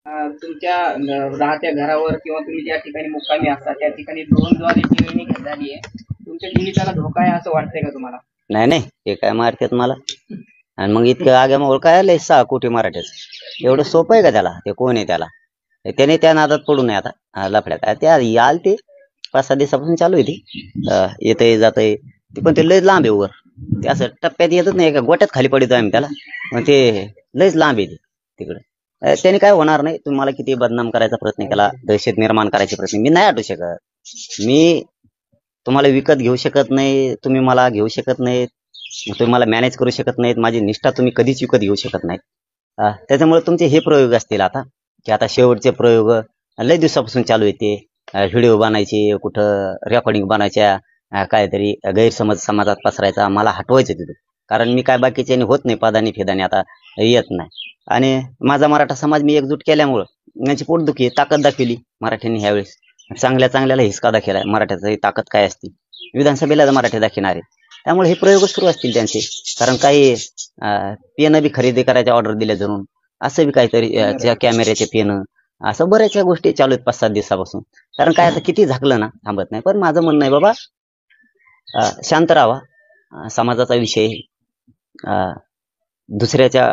तुमच्या राहत्या घरावर किंवा तुम्ही ज्या ठिकाणी मुक्कामी असता त्या ठिकाणी ड्रोनद्वारे टिव्ही झाली आहे. तुमच्या जीविताला धोका आहे असं वाटतंय का तुम्हाला? नाही नाही, ते काय मारतात मला. आणि मग इतकं आग्यामोल काय आलंय 6 कोटी मराठ्याचं? एवढं सोपं आहे का त्याला? ते कोण आहे त्याला? त्याने त्या नादात पडू नये आता. लफड्यात त्या याल ते 5-6 दिवसापासून चालू आहे ती. येतंय जातंय ते, पण ते लयच लांब आहे वर. ते असं टप्प्यात येतच नाही, एका गोट्यात खाली पडतो आम्ही त्याला. मग ते लयच लांब आहे ते तिकडे. त्याने काय होणार नाही. तुम्ही मला किती बदनाम करायचा प्रयत्न केला, दहशत निर्माण करायचे प्रयत्न, मी नाही हटू शकत. मी तुम्हाला विकत घेऊ शकत नाही, तुम्ही मला घेऊ शकत नाहीत, तुम्ही मला मॅनेज करू शकत नाहीत, माझी निष्ठा तुम्ही कधीच विकत घेऊ शकत नाहीत. त्याच्यामुळे तुमचे हे प्रयोग असतील आता, की आता शेवटचे प्रयोग लय दिवसापासून चालू येते. व्हिडिओ बनायचे, कुठं रेकॉर्डिंग बनायच्या, काहीतरी गैरसमज समाजात पसरायचा, मला हटवायचं तिथं. कारण मी काय बाकीच्याने होत नाही, पदानी फेदानी आता येत नाही. आणि माझा मराठा समाज मी एकजूट केल्यामुळं यांची पोटदुखी ताकद दाखवली मराठ्यांनी ह्यावेळेस. चांगल्या चांगल्याला हिसका दाखवलाय. मराठ्याची ताकद काय असते विधानसभेला मराठी दाखवणार आहे. त्यामुळे हे प्रयोग सुरू असतील त्यांचे. कारण काही पेनं बी खरेदी करायच्या ऑर्डर दिल्या जरून, असं बी काहीतरी कॅमेऱ्याचे पेनं, असं बऱ्याचशा गोष्टी चालू आहेत 5-7 दिवसापासून. कारण काय आता किती झाकलं ना थांबत नाही. पण माझं म्हणणं आहे बाबा, शांत राहावा. समाजाचा विषय दुसऱ्याच्या